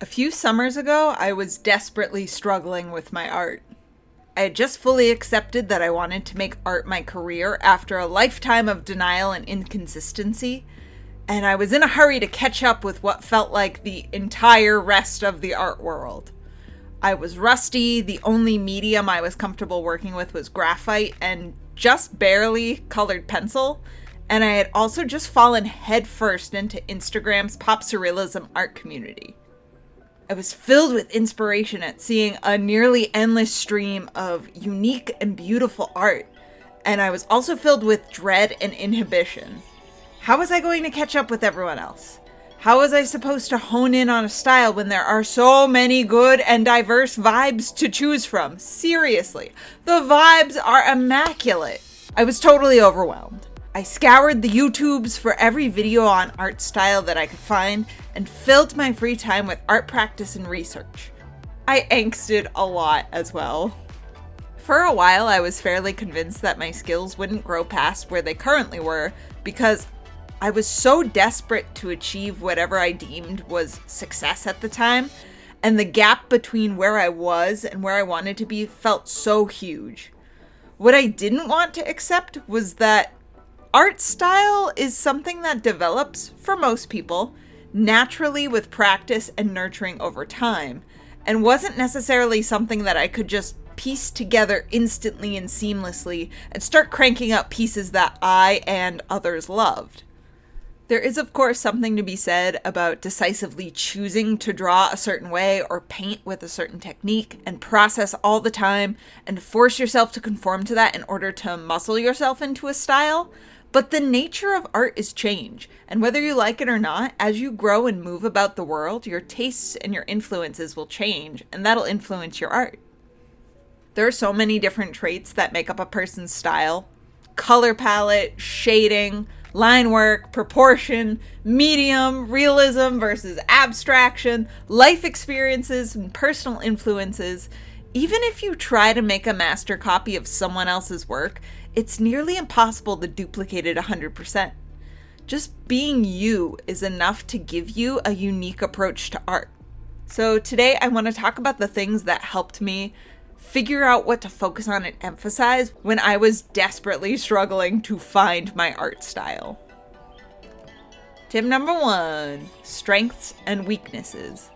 A few summers ago, I was desperately struggling with my art. I had just fully accepted that I wanted to make art my career after a lifetime of denial and inconsistency, and I was in a hurry to catch up with what felt like the entire rest of the art world. I was rusty, the only medium I was comfortable working with was graphite and just barely colored pencil, and I had also just fallen headfirst into Instagram's pop surrealism art community. I was filled with inspiration at seeing a nearly endless stream of unique and beautiful art, and I was also filled with dread and inhibition. How was I going to catch up with everyone else? How was I supposed to hone in on a style when there are so many good and diverse vibes to choose from? Seriously, the vibes are immaculate. I was totally overwhelmed. I scoured the YouTubes for every video on art style that I could find and filled my free time with art practice and research. I angsted a lot as well. For a while, I was fairly convinced that my skills wouldn't grow past where they currently were because I was so desperate to achieve whatever I deemed was success at the time, and the gap between where I was and where I wanted to be felt so huge. What I didn't want to accept was that art style is something that develops, for most people, naturally with practice and nurturing over time, and wasn't necessarily something that I could just piece together instantly and seamlessly and start cranking out pieces that I and others loved. There is, of course, something to be said about decisively choosing to draw a certain way or paint with a certain technique and process all the time and force yourself to conform to that in order to muscle yourself into a style. But the nature of art is change, and whether you like it or not, as you grow and move about the world, your tastes and your influences will change, and that'll influence your art. There are so many different traits that make up a person's style. Color palette, shading, line work, proportion, medium, realism versus abstraction, life experiences, and personal influences. Even if you try to make a master copy of someone else's work, it's nearly impossible to duplicate it 100%. Just being you is enough to give you a unique approach to art. So today I want to talk about the things that helped me figure out what to focus on and emphasize when I was desperately struggling to find my art style. Tip number 1, strengths and weaknesses.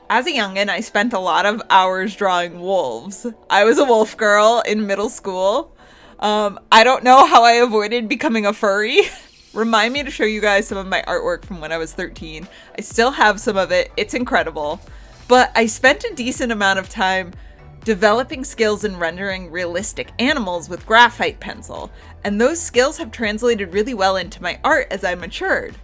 As a youngin', I spent a lot of hours drawing wolves. I was a wolf girl in middle school. I don't know how I avoided becoming a furry. Remind me to show you guys some of my artwork from when I was 13. I still have some of it. It's incredible. But I spent a decent amount of time developing skills in rendering realistic animals with graphite pencil, and those skills have translated really well into my art as I matured.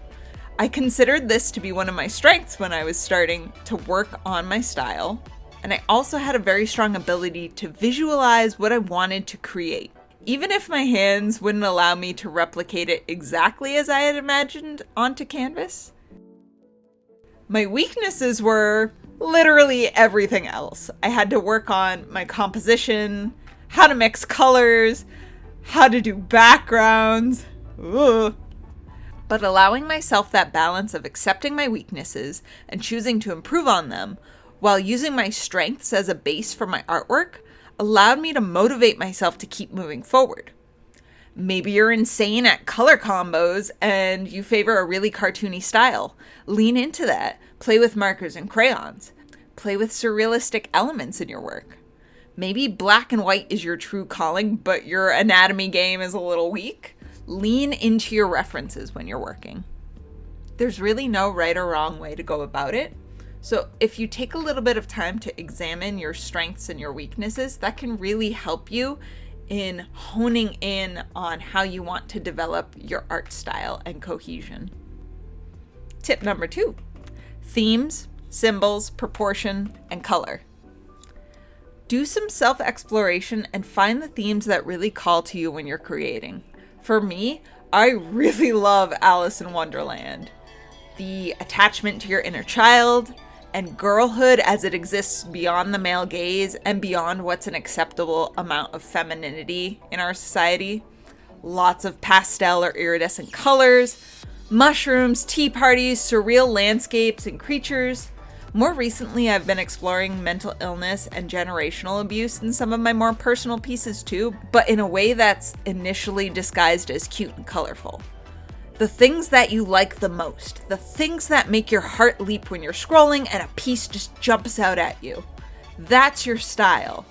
I considered this to be one of my strengths when I was starting to work on my style, and I also had a very strong ability to visualize what I wanted to create, even if my hands wouldn't allow me to replicate it exactly as I had imagined onto canvas. My weaknesses were literally everything else. I had to work on my composition, how to mix colors, how to do backgrounds. Ugh. But allowing myself that balance of accepting my weaknesses and choosing to improve on them while using my strengths as a base for my artwork allowed me to motivate myself to keep moving forward. Maybe you're insane at color combos and you favor a really cartoony style. Lean into that. Play with markers and crayons. Play with surrealistic elements in your work. Maybe black and white is your true calling, but your anatomy game is a little weak. Lean into your references when you're working. There's really no right or wrong way to go about it. So if you take a little bit of time to examine your strengths and your weaknesses, that can really help you in honing in on how you want to develop your art style and cohesion. Tip number 2, themes, symbols, proportion, and color. Do some self-exploration and find the themes that really call to you when you're creating. For me, I really love Alice in Wonderland. The attachment to your inner child and girlhood as it exists beyond the male gaze and beyond what's an acceptable amount of femininity in our society. Lots of pastel or iridescent colors, mushrooms, tea parties, surreal landscapes and creatures. More recently, I've been exploring mental illness and generational abuse in some of my more personal pieces too, but in a way that's initially disguised as cute and colorful. The things that you like the most, the things that make your heart leap when you're scrolling and a piece just jumps out at you. That's your style.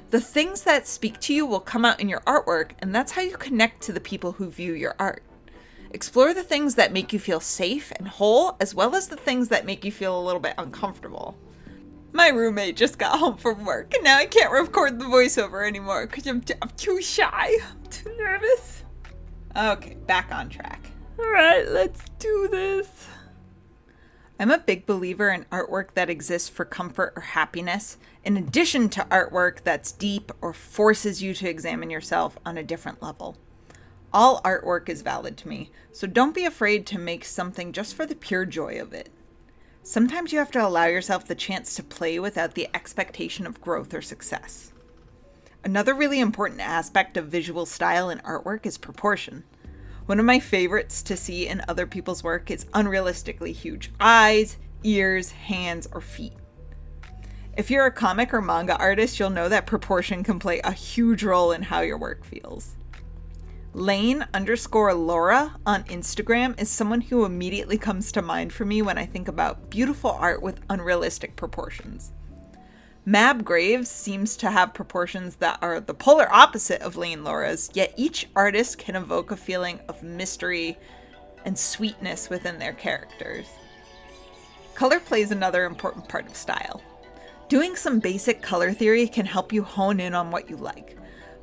The things that speak to you will come out in your artwork, and that's how you connect to the people who view your art. Explore the things that make you feel safe and whole, as well as the things that make you feel a little bit uncomfortable. My roommate just got home from work, and now I can't record the voiceover anymore because I'm too shy. I'm too nervous. Okay, back on track. Alright, let's do this. I'm a big believer in artwork that exists for comfort or happiness, in addition to artwork that's deep or forces you to examine yourself on a different level. All artwork is valid to me, so don't be afraid to make something just for the pure joy of it. Sometimes you have to allow yourself the chance to play without the expectation of growth or success. Another really important aspect of visual style in artwork is proportion. One of my favorites to see in other people's work is unrealistically huge eyes, ears, hands, or feet. If you're a comic or manga artist, you'll know that proportion can play a huge role in how your work feels. Lane_Laura on Instagram is someone who immediately comes to mind for me when I think about beautiful art with unrealistic proportions. Mab Graves seems to have proportions that are the polar opposite of Lane Laura's, yet each artist can evoke a feeling of mystery and sweetness within their characters. Color plays another important part of style. Doing some basic color theory can help you hone in on what you like.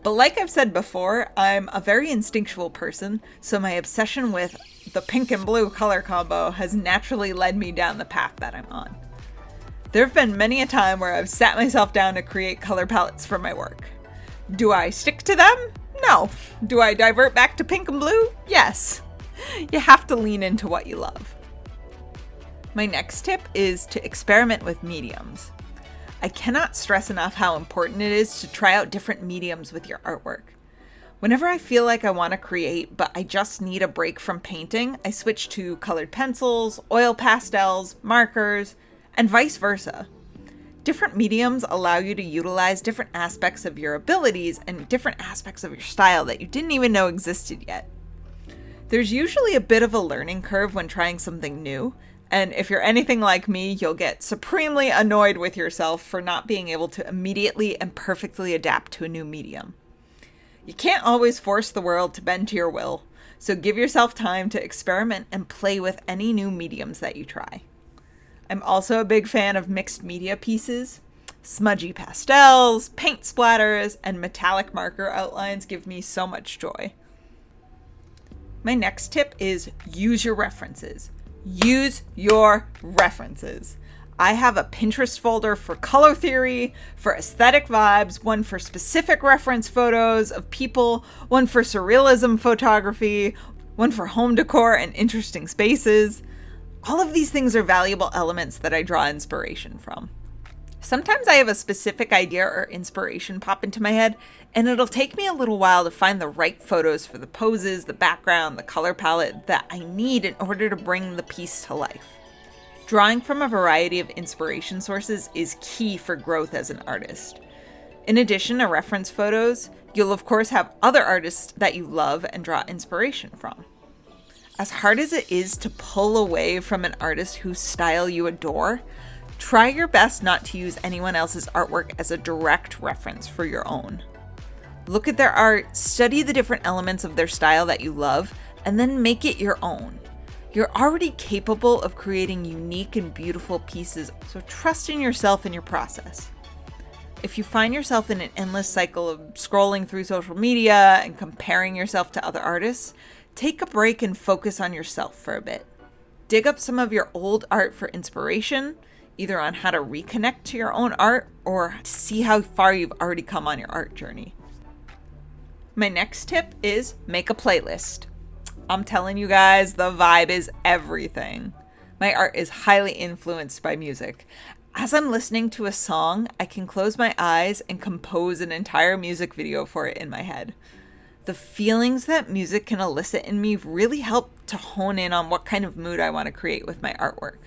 But like I've said before, I'm a very instinctual person, so my obsession with the pink and blue color combo has naturally led me down the path that I'm on. There have been many a time where I've sat myself down to create color palettes for my work. Do I stick to them? No. Do I divert back to pink and blue? Yes. You have to lean into what you love. My next tip is to experiment with mediums. I cannot stress enough how important it is to try out different mediums with your artwork. Whenever I feel like I want to create, but I just need a break from painting, I switch to colored pencils, oil pastels, markers, and vice versa. Different mediums allow you to utilize different aspects of your abilities and different aspects of your style that you didn't even know existed yet. There's usually a bit of a learning curve when trying something new, and if you're anything like me, you'll get supremely annoyed with yourself for not being able to immediately and perfectly adapt to a new medium. You can't always force the world to bend to your will, so give yourself time to experiment and play with any new mediums that you try. I'm also a big fan of mixed media pieces. Smudgy pastels, paint splatters, and metallic marker outlines give me so much joy. My next tip is use your references. Use your references. I have a Pinterest folder for color theory, for aesthetic vibes, one for specific reference photos of people, one for surrealism photography, one for home decor and interesting spaces. All of these things are valuable elements that I draw inspiration from. Sometimes I have a specific idea or inspiration pop into my head, and it'll take me a little while to find the right photos for the poses, the background, the color palette that I need in order to bring the piece to life. Drawing from a variety of inspiration sources is key for growth as an artist. In addition to reference photos, you'll of course have other artists that you love and draw inspiration from. As hard as it is to pull away from an artist whose style you adore, try your best not to use anyone else's artwork as a direct reference for your own. Look at their art, study the different elements of their style that you love, and then make it your own. You're already capable of creating unique and beautiful pieces, so trust in yourself and your process. If you find yourself in an endless cycle of scrolling through social media and comparing yourself to other artists, take a break and focus on yourself for a bit. Dig up some of your old art for inspiration, either on how to reconnect to your own art or to see how far you've already come on your art journey. My next tip is make a playlist. I'm telling you guys, the vibe is everything. My art is highly influenced by music. As I'm listening to a song, I can close my eyes and compose an entire music video for it in my head. The feelings that music can elicit in me really help to hone in on what kind of mood I want to create with my artwork.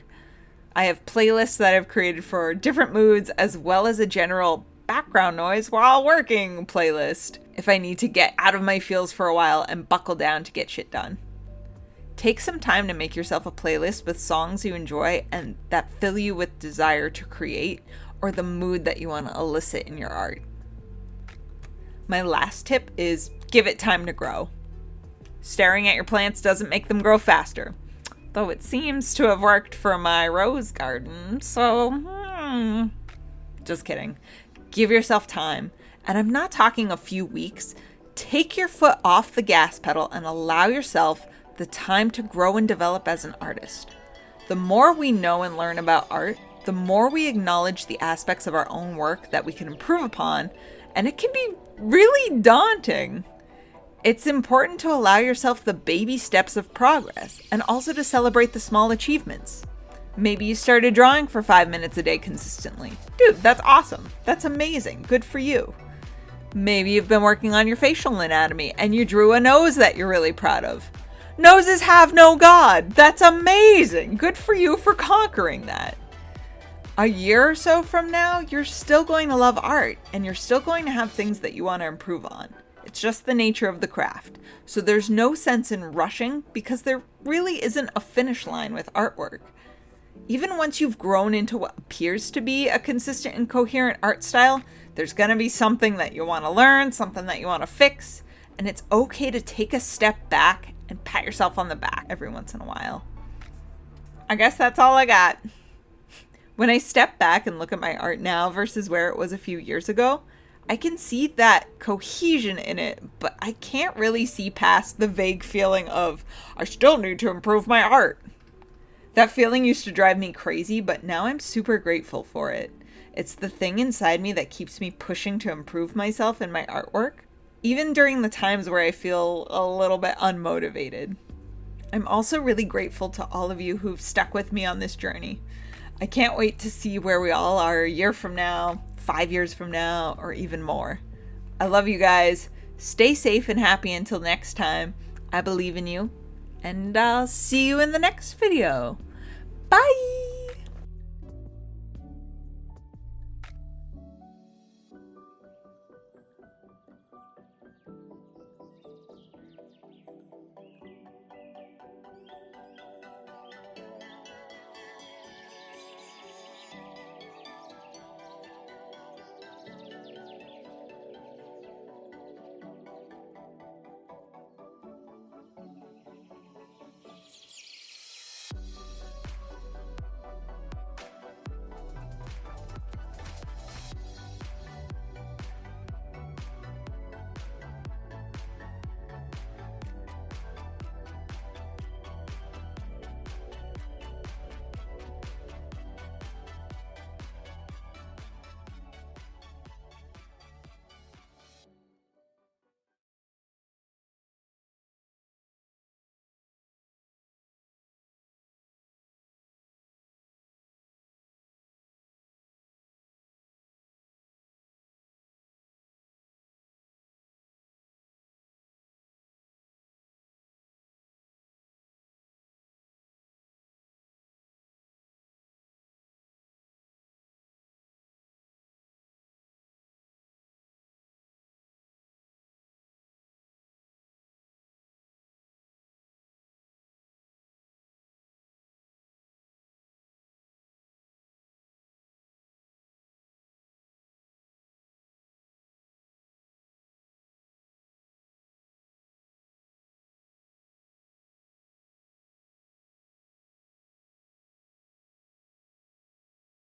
I have playlists that I've created for different moods, as well as a general background noise while working playlist if I need to get out of my feels for a while and buckle down to get shit done. Take some time to make yourself a playlist with songs you enjoy and that fill you with desire to create or the mood that you want to elicit in your art. My last tip is give it time to grow. Staring at your plants doesn't make them grow faster, though it seems to have worked for my rose garden, so just kidding. Give yourself time, and I'm not talking a few weeks. Take your foot off the gas pedal and allow yourself the time to grow and develop as an artist. The more we know and learn about art, the more we acknowledge the aspects of our own work that we can improve upon, and it can be really daunting. It's important to allow yourself the baby steps of progress and also to celebrate the small achievements. Maybe you started drawing for 5 minutes a day consistently. Dude, that's awesome. That's amazing. Good for you. Maybe you've been working on your facial anatomy and you drew a nose that you're really proud of. Noses have no God. That's amazing. Good for you for conquering that. A year or so from now, you're still going to love art and you're still going to have things that you want to improve on. It's just the nature of the craft. So there's no sense in rushing because there really isn't a finish line with artwork. Even once you've grown into what appears to be a consistent and coherent art style, there's going to be something that you want to learn, something that you want to fix, and it's okay to take a step back and pat yourself on the back every once in a while. I guess that's all I got. When I step back and look at my art now versus where it was a few years ago, I can see that cohesion in it, but I can't really see past the vague feeling of, I still need to improve my art. That feeling used to drive me crazy, but now I'm super grateful for it. It's the thing inside me that keeps me pushing to improve myself in my artwork, even during the times where I feel a little bit unmotivated. I'm also really grateful to all of you who've stuck with me on this journey. I can't wait to see where we all are a year from now, 5 years from now, or even more. I love you guys. Stay safe and happy until next time. I believe in you, and I'll see you in the next video. Bye!